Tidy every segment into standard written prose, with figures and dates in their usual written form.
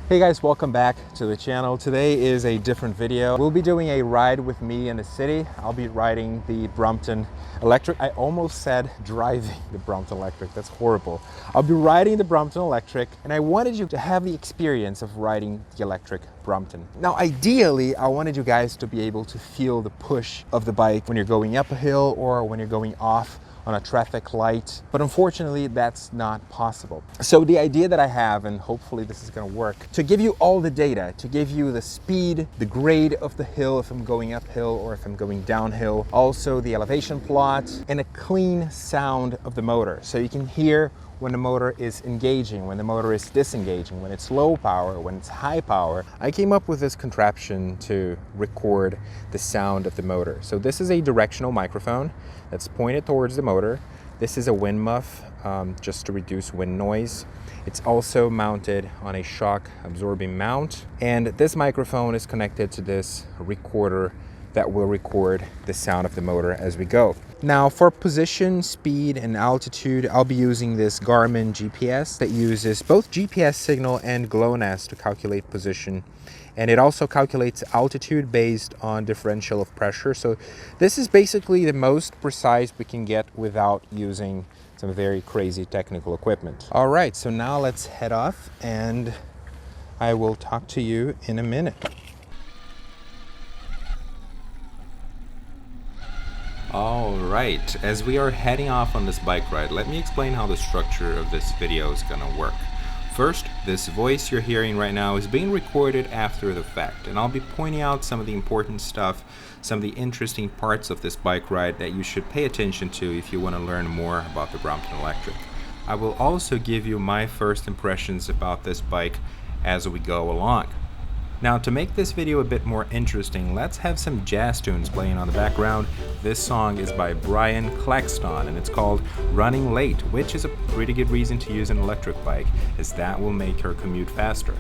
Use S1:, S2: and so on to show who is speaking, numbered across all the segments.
S1: Hey guys, welcome back to the channel. Today is a different video. We'll be doing a ride with me in the city. I'll be riding the Brompton Electric. I almost said driving the Brompton Electric. That's horrible. I'll be riding the Brompton Electric, and I wanted you to have the experience of riding the electric Brompton. Now, ideally, I wanted you guys to be able to feel the push of the bike when you're going up a hill or when you're going off on a traffic light, but unfortunately that's not possible. So the idea that I have, and hopefully this is going to work, to give you all the data, to give you the speed, the grade of the hill if I'm going uphill or if I'm going downhill, also the elevation plot, and a clean sound of the motor, so you can hear when the motor is engaging, when the motor is disengaging, when it's low power, when it's high power. I came up with this contraption to record the sound of the motor. So this is a directional microphone that's pointed towards the motor. This is a wind muff, just to reduce wind noise. It's also mounted on a shock absorbing mount. And this microphone is connected to this recorder that will record the sound of the motor as we go. Now for position, speed, and altitude, I'll be using this Garmin GPS that uses both GPS signal and GLONASS to calculate position. And it also calculates altitude based on differential of pressure. So this is basically the most precise we can get without using some very crazy technical equipment. All right, so now let's head off and I will talk to you in a minute. Alright, as we are heading off on this bike ride, let me explain how the structure of this video is gonna work. First, this voice you're hearing right now is being recorded after the fact, and I'll be pointing out some of the important stuff, some of the interesting parts of this bike ride that you should pay attention to if you want to learn more about the Brompton Electric. I will also give you my first impressions about this bike as we go along. Now, to make this video a bit more interesting, let's have some jazz tunes playing on the background. This song is by Brian Claxton and it's called Running Late, which is a pretty good reason to use an electric bike, as that will make your commute faster.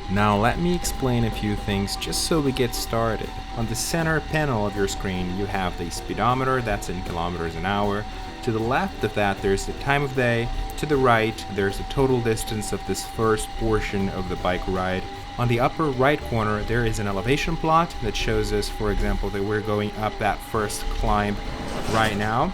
S1: Now let me explain a few things just so we get started. On the center panel of your screen you have the speedometer, that's in kilometers an hour. To the left of that there's the time of day. To the right there's the total distance of this first portion of the bike ride. On the upper right corner there is an elevation plot that shows us, for example, that we're going up that first climb right now.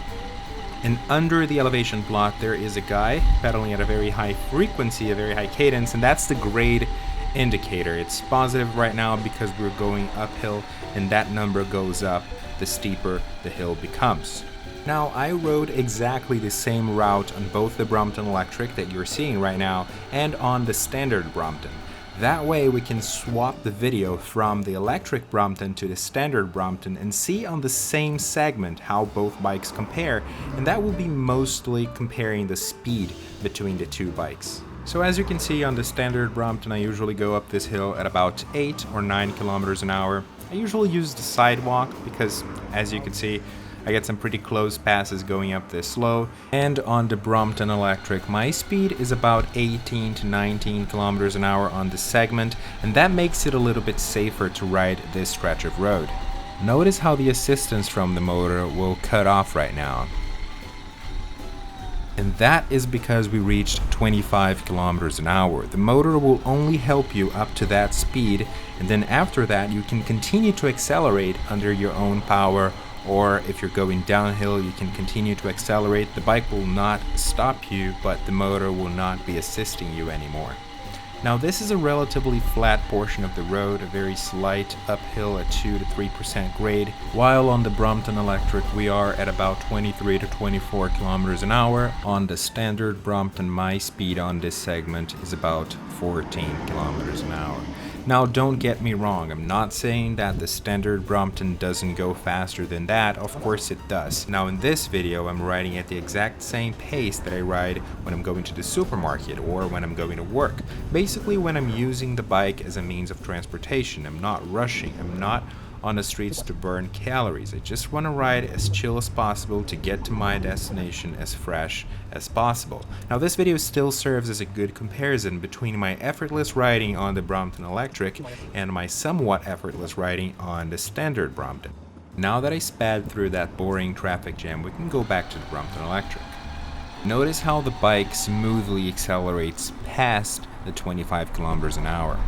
S1: And under the elevation plot there is a guy pedaling at a very high frequency, a very high cadence, and that's the grade indicator. It's positive right now because we're going uphill, and that number goes up the steeper the hill becomes. Now, I rode exactly the same route on both the Brompton Electric that you're seeing right now and on the standard Brompton. That way we can swap the video from the electric Brompton to the standard Brompton and see on the same segment how both bikes compare, and that will be mostly comparing the speed between the two bikes. So as you can see, on the standard Brompton I usually go up this hill at about 8 or 9 kilometers an hour. I usually use the sidewalk because, as you can see, I get some pretty close passes going up this slow. And on the Brompton Electric, my speed is about 18 to 19 kilometers an hour on the segment, and that makes it a little bit safer to ride this stretch of road. Notice how the assistance from the motor will cut off right now. And that is because we reached 25 kilometers an hour. The motor will only help you up to that speed, and then after that you can continue to accelerate under your own power, or if you're going downhill you can continue to accelerate. The bike will not stop you, but the motor will not be assisting you anymore. Now this is a relatively flat portion of the road, a very slight uphill at 2 to 3% grade, while on the Brompton Electric we are at about 23 to 24 kilometers an hour. On the standard Brompton, my speed on this segment is about 14 kilometers an hour. Now don't get me wrong, I'm not saying that the standard Brompton doesn't go faster than that, of course it does. Now in this video I'm riding at the exact same pace that I ride when I'm going to the supermarket or when I'm going to work. Basically when I'm using the bike as a means of transportation. I'm not rushing, I'm not on the streets to burn calories. I just want to ride as chill as possible to get to my destination as fresh as possible. Now this video still serves as a good comparison between my effortless riding on the Brompton Electric and my somewhat effortless riding on the standard Brompton. Now that I sped through that boring traffic jam, we can go back to the Brompton Electric. Notice how the bike smoothly accelerates past the 25 kilometers an hour.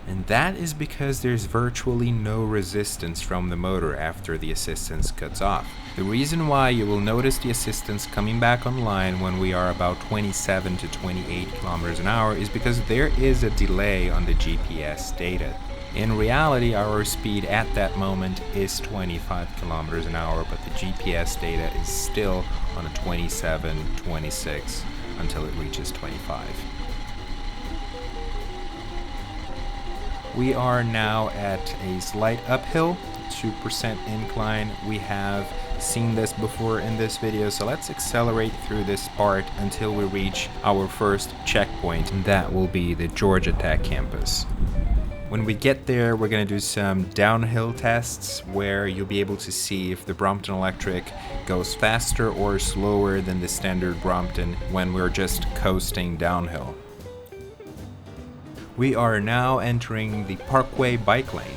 S1: And that is because there's virtually no resistance from the motor after the assistance cuts off. The reason why you will notice the assistance coming back online when we are about 27 to 28 kilometers an hour is because there is a delay on the GPS data. In reality, our speed at that moment is 25 kilometers an hour, but the GPS data is still on a 27, 26 until it reaches 25. We are now at a slight uphill, 2% incline. We have seen this before in this video, so let's accelerate through this part until we reach our first checkpoint, and that will be the Georgia Tech campus. When we get there, we're going to do some downhill tests where you'll be able to see if the Brompton Electric goes faster or slower than the standard Brompton when we're just coasting downhill. We are now entering the Parkway bike lane.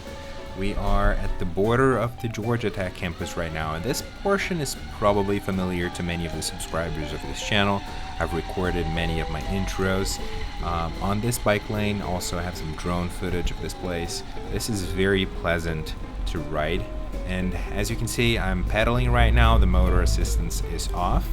S1: We are at the border of the Georgia Tech campus right now, and this portion is probably familiar to many of the subscribers of this channel. I've recorded many of my intros on this bike lane. Also, I have some drone footage of this place. This is very pleasant to ride, and as you can see, I'm pedaling right now. The motor assistance is off,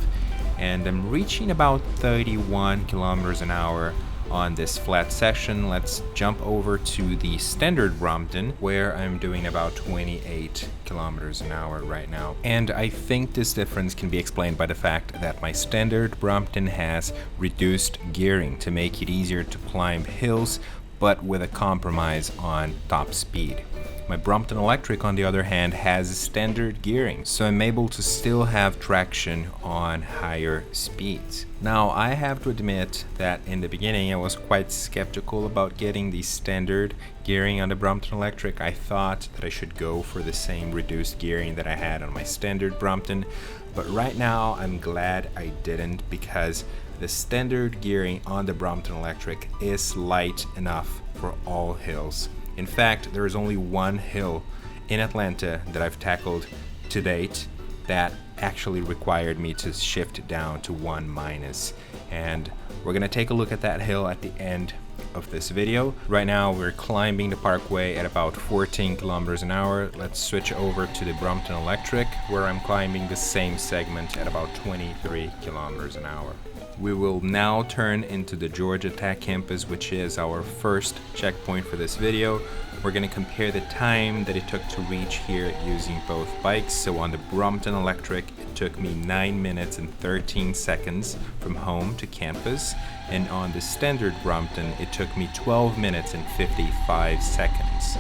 S1: and I'm reaching about 31 kilometers an hour on this flat section. Let's jump over to the standard Brompton, where I'm doing about 28 kilometers an hour right now. And I think this difference can be explained by the fact that my standard Brompton has reduced gearing to make it easier to climb hills, but with a compromise on top speed. My Brompton Electric, on the other hand, has standard gearing, so I'm able to still have traction on higher speeds. Now, I have to admit that in the beginning I was quite skeptical about getting the standard gearing on the Brompton Electric. I thought that I should go for the same reduced gearing that I had on my standard Brompton, but right now I'm glad I didn't, because the standard gearing on the Brompton Electric is light enough for all hills. In fact, there is only one hill in Atlanta that I've tackled to date that actually required me to shift down to 1-, and we're gonna take a look at that hill at the end of this video. Right now we're climbing the Parkway at about 14 kilometers an hour. Let's switch over to the Brompton Electric, where I'm climbing the same segment at about 23 kilometers an hour. We will now turn into the Georgia Tech campus, which is our first checkpoint for this video. We're going to compare the time that it took to reach here using both bikes. So on the Brompton Electric, it took me 9 minutes and 13 seconds from home to campus. And on the standard Brompton, it took me 12 minutes and 55 seconds.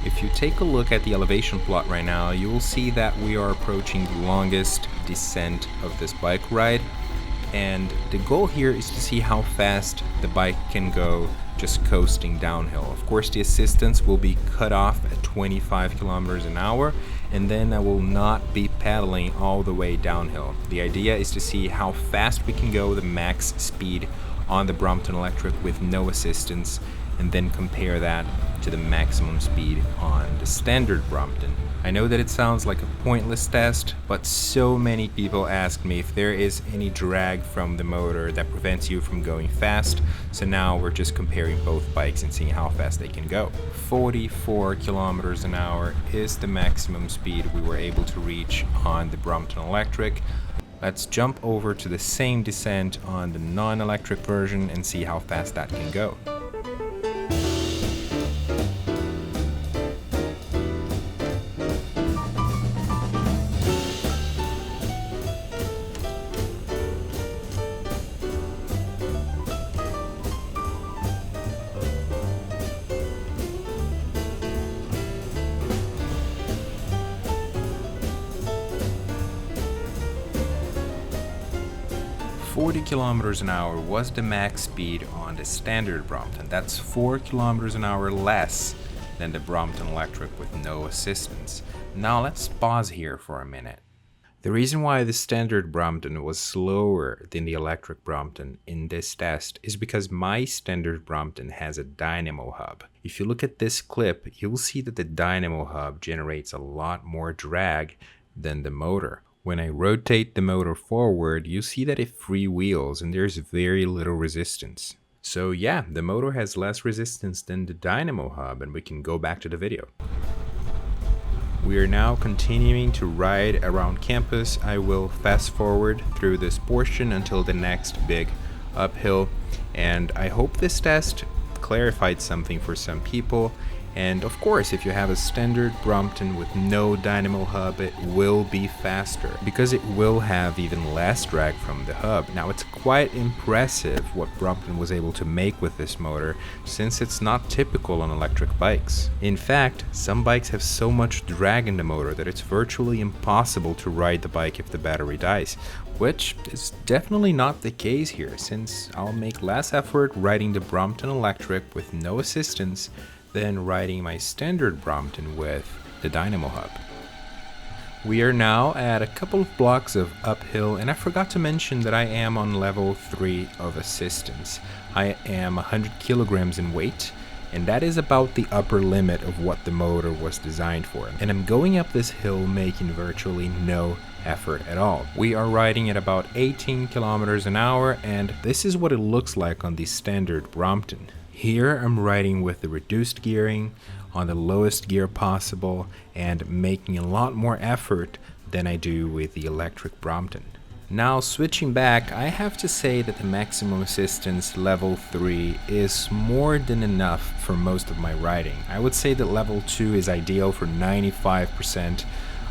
S1: If you take a look at the elevation plot right now, you will see that we are approaching the longest descent of this bike ride. And the goal here is to see how fast the bike can go just coasting downhill. Of course, the assistance will be cut off at 25 kilometers an hour, and then I will not be pedaling all the way downhill. The idea is to see how fast we can go the max speed on the Brompton Electric with no assistance, and then compare that to the maximum speed on the standard Brompton. I know that it sounds like a pointless test, but so many people ask me if there is any drag from the motor that prevents you from going fast, so now we're just comparing both bikes and seeing how fast they can go. 44 kilometers an hour is the maximum speed we were able to reach on the Brompton Electric. Let's jump over to the same descent on the non-electric version and see how fast that can go. 40 kilometers an hour was the max speed on the standard Brompton. That's 4 kilometers an hour less than the Brompton Electric with no assistance. Now let's pause here for a minute. The reason why the standard Brompton was slower than the electric Brompton in this test is because my standard Brompton has a dynamo hub. If you look at this clip, you'll see that the dynamo hub generates a lot more drag than the motor. When I rotate the motor forward, you see that it freewheels and there's very little resistance. So yeah, the motor has less resistance than the dynamo hub, and we can go back to the video. We are now continuing to ride around campus. I will fast forward through this portion until the next big uphill, and I hope this test clarified something for some people. And of course, if you have a standard Brompton with no dynamo hub, it will be faster because it will have even less drag from the hub. Now, it's quite impressive what Brompton was able to make with this motor, since it's not typical on electric bikes. In fact, some bikes have so much drag in the motor that it's virtually impossible to ride the bike if the battery dies, which is definitely not the case here, since I'll make less effort riding the Brompton Electric with no assistance than riding my standard Brompton with the dynamo hub. We are now at a couple of blocks of uphill, and I forgot to mention that I am on level 3 of assistance. I am 100 kilograms in weight, and that is about the upper limit of what the motor was designed for. And I'm going up this hill making virtually no effort at all. We are riding at about 18 kilometers an hour, and this is what it looks like on the standard Brompton. Here I'm riding with the reduced gearing on the lowest gear possible and making a lot more effort than I do with the electric Brompton. Now, switching back, I have to say that the maximum assistance level 3 is more than enough for most of my riding. I would say that level 2 is ideal for 95%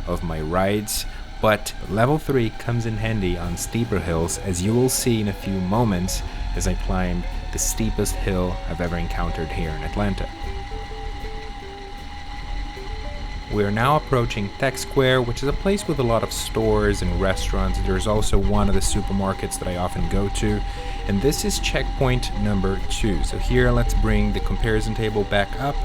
S1: of my rides, but level 3 comes in handy on steeper hills, as you will see in a few moments as I climb the steepest hill I've ever encountered here in Atlanta. We are now approaching Tech Square, which is a place with a lot of stores and restaurants. There's also one of the supermarkets that I often go to, and this is checkpoint number 2. So here, let's bring the comparison table back up.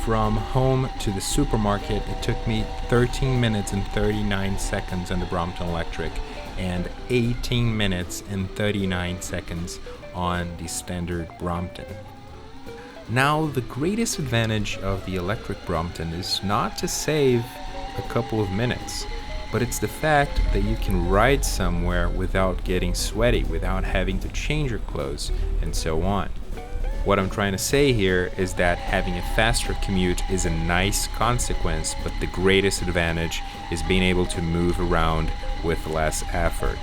S1: From home to the supermarket, it took me 13 minutes and 39 seconds on the Brompton Electric and 18 minutes and 39 seconds on the standard Brompton. Now, the greatest advantage of the electric Brompton is not to save a couple of minutes, but it's the fact that you can ride somewhere without getting sweaty, without having to change your clothes, and so on. What I'm trying to say here is that having a faster commute is a nice consequence, but the greatest advantage is being able to move around with less effort.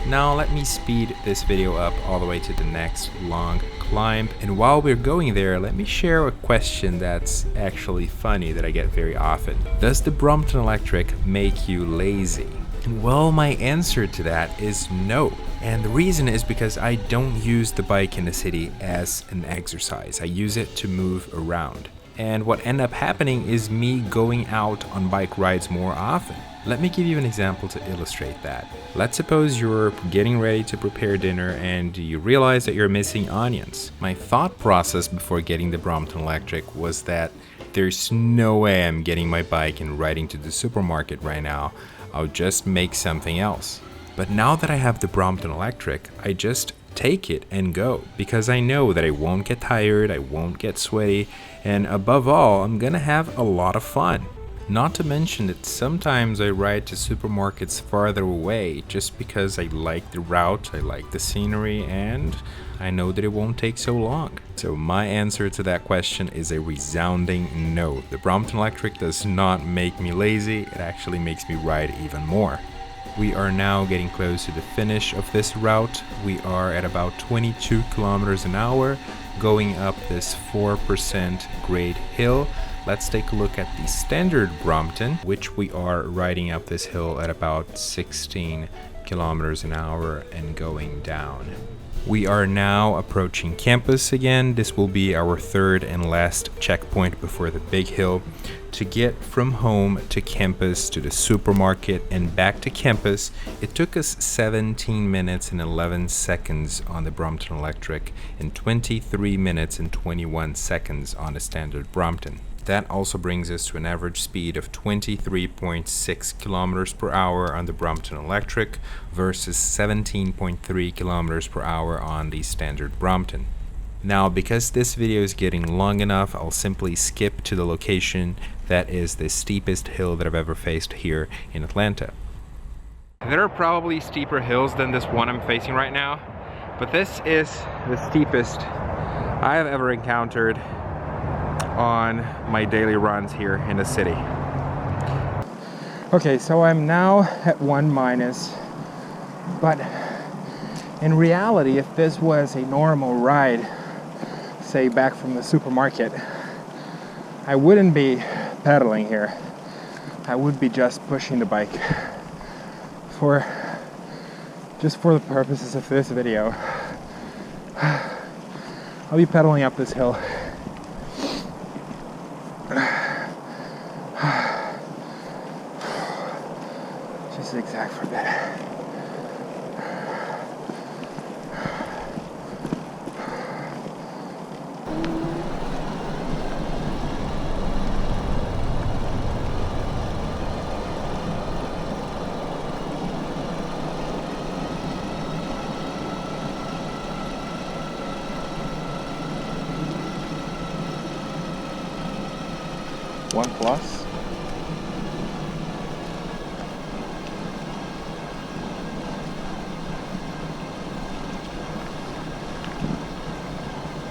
S1: Now let me speed this video up all the way to the next long climb, and while we're going there, let me share a question that's actually funny that I get very often. Does the Brompton Electric make you lazy? Well, my answer to that is no. And the reason is because I don't use the bike in the city as an exercise. I use it to move around. And what ended up happening is me going out on bike rides more often. Let me give you an example to illustrate that. Let's suppose you're getting ready to prepare dinner and you realize that you're missing onions. My thought process before getting the Brompton Electric was that there's no way I'm getting my bike and riding to the supermarket right now. I'll just make something else. But now that I have the Brompton Electric, I just take it and go, because I know that I won't get tired, I won't get sweaty, and above all, I'm gonna have a lot of fun. Not to mention that sometimes I ride to supermarkets farther away just because I like the route, I like the scenery, and I know that it won't take so long. So my answer to that question is a resounding no. The Brompton Electric does not make me lazy, it actually makes me ride even more. We are now getting close to the finish of this route. We are at about 22 kilometers an hour going up this 4% grade hill. Let's take a look at the standard Brompton, which we are riding up this hill at about 16 kilometers an hour and going down. We are now approaching campus again. This will be our third and last checkpoint before the big hill. To get from home to campus to the supermarket and back to campus, it took us 17 minutes and 11 seconds on the Brompton Electric and 23 minutes and 21 seconds on the standard Brompton. That also brings us to an average speed of 23.6 kilometers per hour on the Brompton Electric versus 17.3 kilometers per hour on the standard Brompton. Now, because this video is getting long enough, I'll simply skip to the location that is the steepest hill that I've ever faced here in Atlanta. There are probably steeper hills than this one I'm facing right now, but this is the steepest I have ever encountered on my daily runs here in the city. Okay, so I'm now at 1-, but in reality, if this was a normal ride, say back from the supermarket, I wouldn't be pedaling here. I would be just pushing the bike just for the purposes of this video. I'll be pedaling up this hill. Just zigzag for a bit. One plus.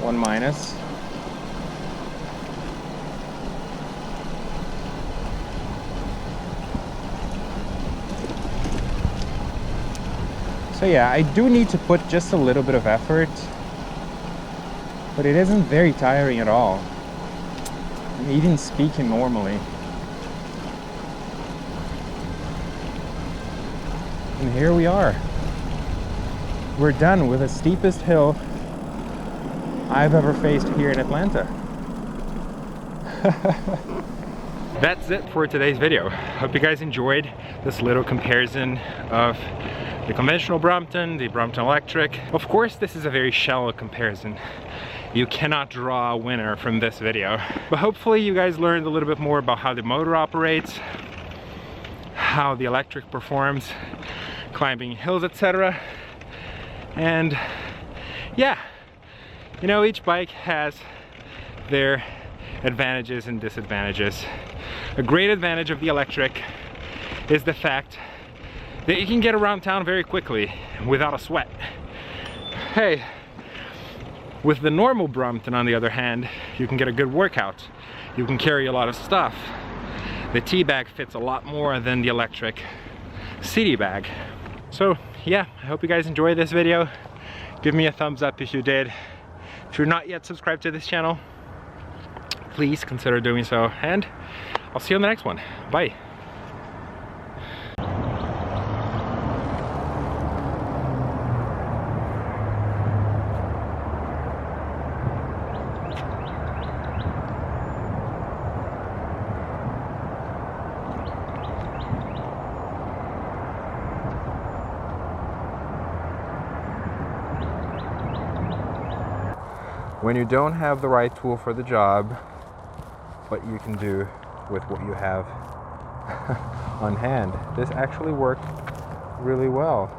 S1: One minus. So yeah, I do need to put just a little bit of effort, but it isn't very tiring at all. I'm even speaking normally. And here we are. We're done with the steepest hill I've ever faced here in Atlanta. That's it for today's video. Hope you guys enjoyed this little comparison of the conventional Brompton, the Brompton Electric. Of course, this is a very shallow comparison. You cannot draw a winner from this video. But hopefully you guys learned a little bit more about how the motor operates, how the electric performs, climbing hills, etc. And yeah, you know, each bike has their advantages and disadvantages. A great advantage of the electric is the fact that you can get around town very quickly without a sweat. Hey, with the normal Brompton, on the other hand, you can get a good workout. You can carry a lot of stuff. The T-bag fits a lot more than the electric city bag. So yeah, I hope you guys enjoyed this video. Give me a thumbs up if you did. If you're not yet subscribed to this channel, please consider doing so. And I'll see you on the next one. Bye. When you don't have the right tool for the job, what you can do with what you have on hand. This actually worked really well.